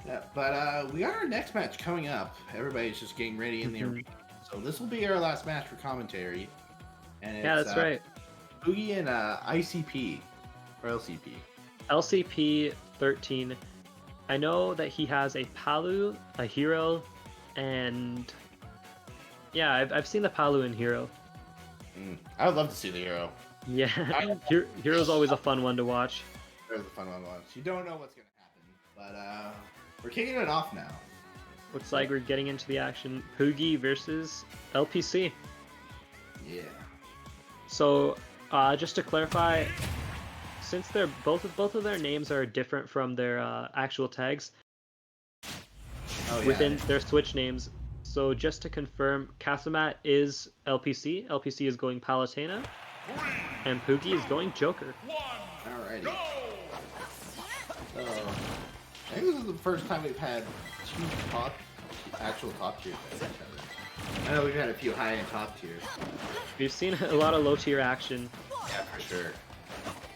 Yeah, but we got our next match coming up. Everybody's just getting ready in the arena. So this will be our last match for commentary. And Yeah, it's that's right. Poogi and ICP or LCP. LCP 13. I know that he has a Palu, a Hero, and yeah, I've seen the Palu and Hero. I would love to see the hero. Yeah, Hero's always a fun one to watch. There's a fun one to watch. You don't know what's going to happen, but we're kicking it off now. Looks like we're getting into the action. Poogi versus LPC. Yeah. So, just to clarify, since they're both of their names are different from their actual tags within their Switch names, so just to confirm, Casamat is LPC. LPC is going Palutena, and Poogi is going Joker. Alrighty. So, I think this is the first time we've had two actual top tiers at each other. I know we've had a few high and top tiers. We've seen a lot of low tier action. Yeah, for sure.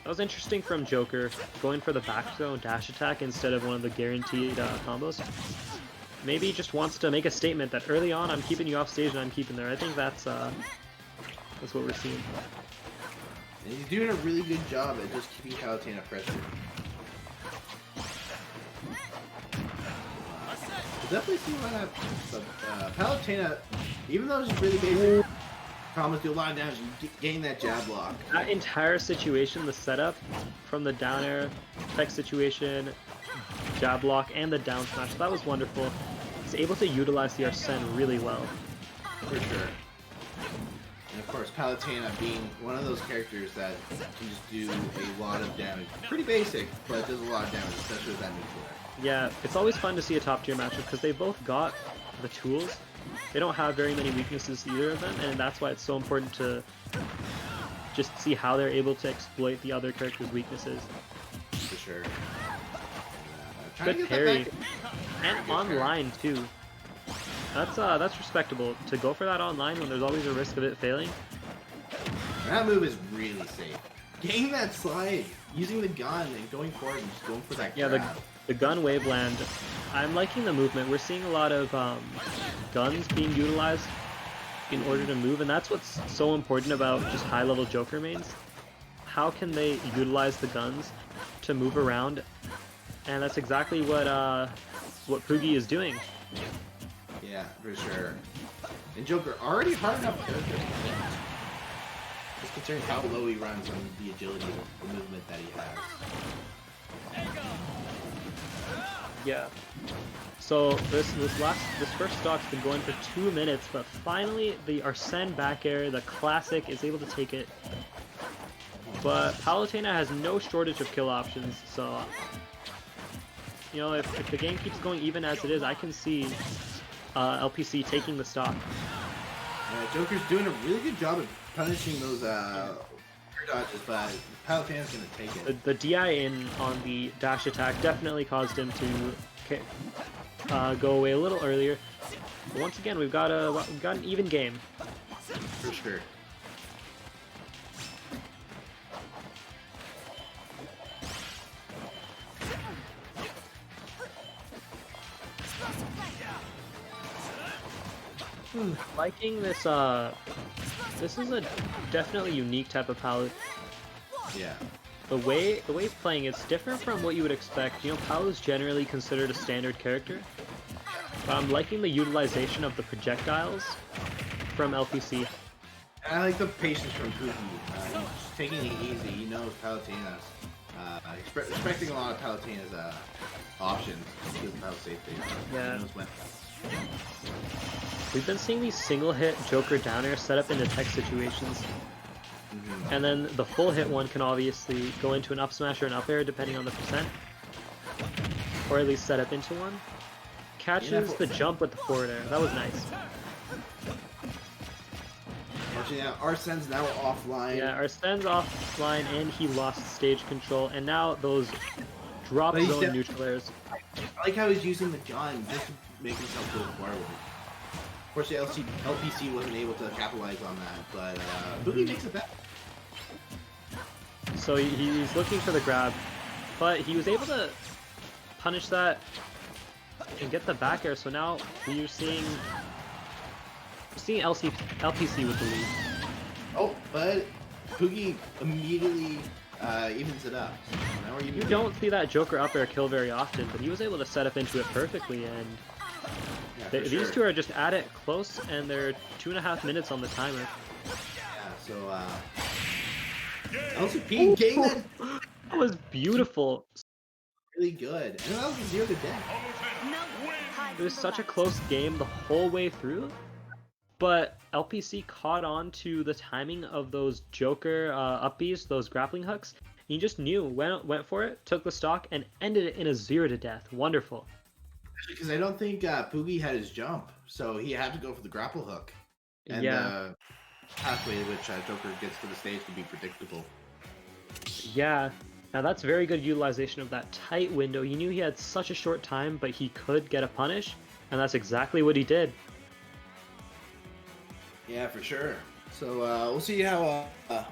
That was interesting from Joker, going for the back throw and dash attack instead of one of the guaranteed combos. Maybe he just wants to make a statement that early on I'm keeping you off stage and I'm keeping there. I think that's what we're seeing. And he's doing a really good job at just keeping Palutena pressure. Definitely see why that Palutena, even though she's really basic, combos do a lot of damage and gain that jab block. That entire situation, the setup from the down air, tech situation, jab block, and the down smash, that was wonderful. He's able to utilize the Arsene really well. For sure. And of course, Palutena being one of those characters that can just do a lot of damage. Pretty basic, but does a lot of damage, especially with that neutral air. Yeah, it's always fun to see a top tier matchup because they both got the tools. They don't have very many weaknesses, either of them, and that's why it's so important to just see how they're able to exploit the other character's weaknesses. For sure. Good parry. And online, too. That's respectable. To go for that online when there's always a risk of it failing. That move is really safe. Getting that slide, using the gun, and going forward and just going for that grab. Yeah, the gun waveland. I'm liking the movement. We're seeing a lot of guns being utilized in order to move, and that's what's so important about just high-level Joker mains. How can they utilize the guns to move around? And that's exactly what Poogi is doing. Yeah, for sure. And Joker already hard enough character. Just considering how low he runs and the agility of the movement that he has. Yeah. So this first stock's been going for 2 minutes, but finally the Arsene back air, the classic, is able to take it. But Palutena has no shortage of kill options, so you know, if the game keeps going even as it is, I can see LPC taking the stock. Joker's doing a really good job of punishing those air dodges, but Palutena's gonna take it. The DI in on the dash attack definitely caused him to go away a little earlier. But once again, we've got an even game. For sure. Liking this, this is a definitely unique type of Palu. Yeah. The way he's playing, it's different from what you would expect. You know, Palu is generally considered a standard character. But I'm liking the utilization of the projectiles from LPC. I like the patience from Poogi. He's just taking it easy. He knows Palutena's. Expecting a lot of Palutena's options because of how safe they are. Yeah. He knows when. We've been seeing these single-hit Joker down air set up into tech situations. And then the full hit one can obviously go into an up smash or an up air depending on the percent. Or at least set up into one. Catches the jump with the forward air. That was nice. Actually, now Arsene's now offline. Yeah, Arsene's offline and he lost stage control. And now those drop zone neutral airs. I like how he's using the gun just to make himself go forward. Of course, the LPC wasn't able to capitalize on that, but Poogi makes it back. So he's looking for the grab, but he was able to punish that and get the back air. So now we're seeing LPC with the lead. Oh, but Poogi immediately evens it up. So now we're You don't see that Joker up air kill very often, but he was able to set up into it perfectly, and yeah, these two are just at it close, and they're 2.5 minutes on the timer. Yeah, so LCP getting that That was beautiful. really good. And that was a 0 to death. It was such a close game the whole way through, but LPC caught on to the timing of those Joker upbees, those grappling hooks. He just knew, went for it, took the stock, and ended it in a 0 to death. Wonderful. Because I don't think Poogi had his jump, so he had to go for the grapple hook. And Yeah. the pathway in which Joker gets to the stage can be predictable. Yeah. Now that's very good utilization of that tight window. He knew he had such a short time, but he could get a punish, and that's exactly what he did. Yeah, for sure. So we'll see how. I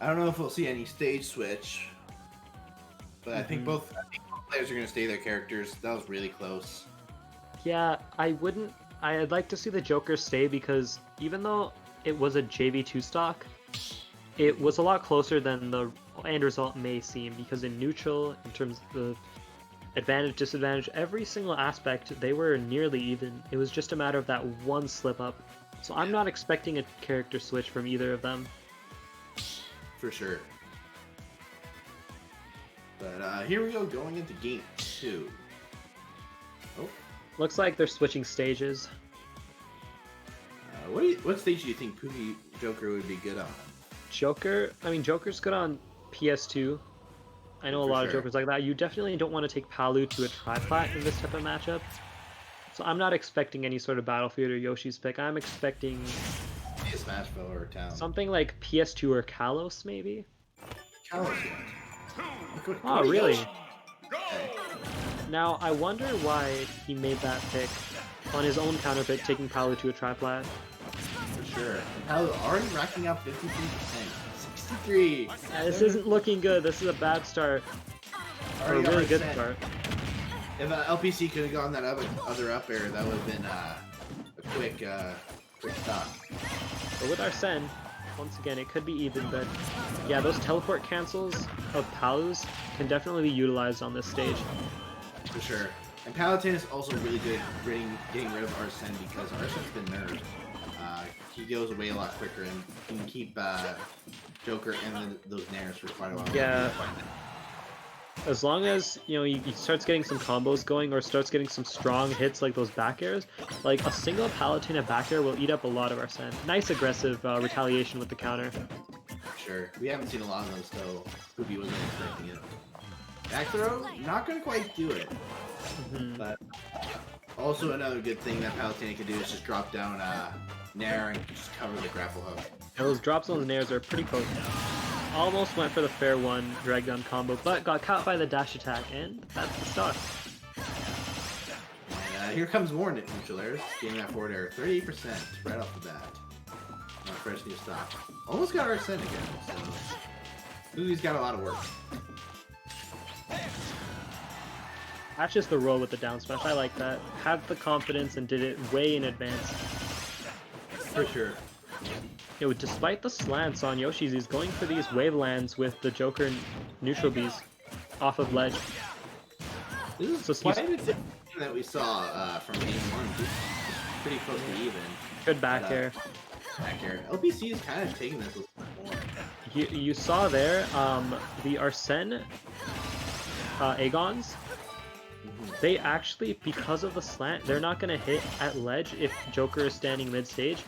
don't know if we'll see any stage switch, but I think both players are going to stay their characters. That was really close. Yeah, I'd like to see the Joker stay because even though it was a JV2 stock, it was a lot closer than the end result may seem, because in neutral, in terms of the advantage, disadvantage, every single aspect, they were nearly even. It was just a matter of that one slip up. So I'm not expecting a character switch from either of them. For sure. But here we go, going into game 2. Oh. Looks like they're switching stages. What stage do you think Poogi Joker would be good on? Joker's good on PS2. I know a lot of Jokers like that. You definitely don't want to take Palu to a tri-plat in this type of matchup. So I'm not expecting any sort of Battlefield or Yoshi's pick. I'm expecting Smashville or Town. something like PS2 or Kalos, maybe? Kalos. Oh, really? Okay. Now, I wonder why he made that pick on his own counter pick, taking Palu to a tri-plat. For sure. Palu already racking up 53%. 63! Yeah, this isn't looking good. This is a bad start. Or a really good start. If LPC could have gone that other up air, that would have been a quick stop. But with Arsene, once again, it could be even, but yeah, those teleport cancels of Palu's can definitely be utilized on this stage. For sure. And Paladin is also really good at getting rid of Arsene because Arsene's been nerfed. He goes away a lot quicker and can keep Joker and those nairs for quite a while. Yeah. As long as, he starts getting some combos going or starts getting some strong hits like those back airs, like a single Palutena back air will eat up a lot of Arsene. Nice aggressive retaliation with the counter. Sure. We haven't seen a lot of those, so Poogi wasn't expecting it. Back throw, not going to quite do it. But also another good thing that Palutena can do is just drop down Nair and just cover the grapple hook. Yeah, those drop zones and nairs are pretty close now. Almost went for the fair one drag down combo, but got caught by the dash attack, and that's the stock. And here comes Warren at neutral airs, getting that forward air 38% right off the bat. Fresh new stock. Almost got Arsene again, so Poogi's got a lot of work. That's just the roll with the down smash. I like that. Had the confidence and did it way in advance. For sure. Despite the slants on Yoshi's, he's going for these wave lands with the Joker neutral bees off of ledge. This is quite a different that we saw from game 1. Pretty close to even. Good back air. Back air. LPC is kind of taking this a little bit more. You saw there the Arsene Agons. They actually, because of the slant, they're not going to hit at ledge if Joker is standing mid-stage,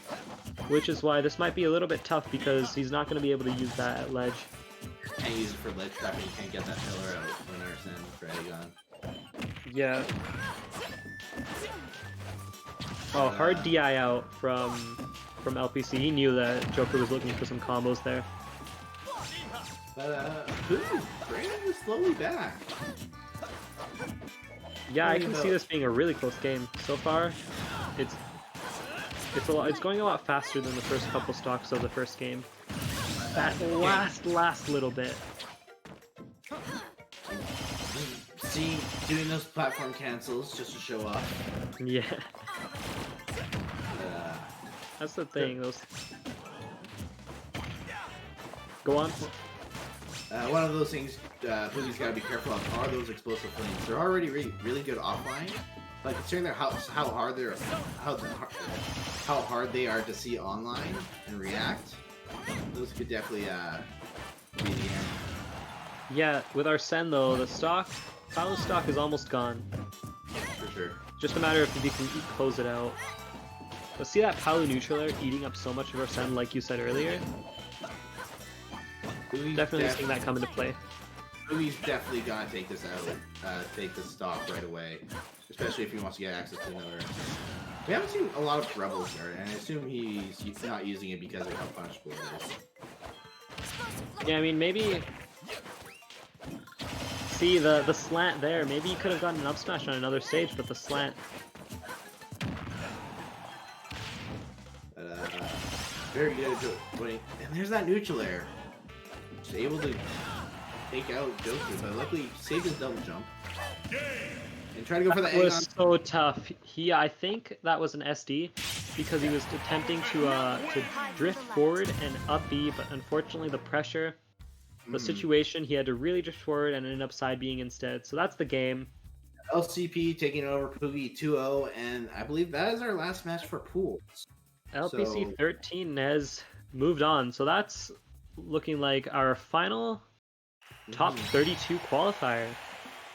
which is why this might be a little bit tough because he's not going to be able to use that at ledge. Can't use it for ledge trapping, you can't get that pillar out when Arsene for Aegon. Yeah. Oh, hard DI out from LPC. He knew that Joker was looking for some combos there. But, Brandon is slowly back. Yeah, I can see this being a really close game. So far, it's going a lot faster than the first couple stocks of the first game. That last little bit. See, Doing those platform cancels just to show off. Yeah, Uh, that's the thing. Those. Go on. one of those things Poogi's got to be careful of are those explosive flames. They're already really good offline, but considering how hard they're how hard they are to see online and react, those could definitely be the end. Yeah, with Arsene though, the stock, Paolo's stock is almost gone. For sure. Just a matter of if he can close it out. But see that Paolo neutral air eating up so much of Arsene, like you said earlier? Definitely seeing that come into play. Poogi's definitely gotta take this out, take this stock right away, especially if he wants to get access to another. We haven't seen a lot of Rebels there, and I assume he's not using it because of how punishable it is. Yeah, I mean, maybe... See, the slant there, maybe he could have gotten an up smash on another stage, but the slant... Very good at winning. And there's that neutral air. Just able to take out Joker, but luckily saved his double jump. And try to go for the egg. That was so tough. I think that was an SD because he was attempting to drift forward and up B, but unfortunately the pressure, the situation, he had to really drift forward and ended up side B'ing instead. So that's the game. LCP taking over Poogi 2-0, and I believe that is our last match for pools. LPC 13 has moved on, so that's looking like our final top 32 qualifier.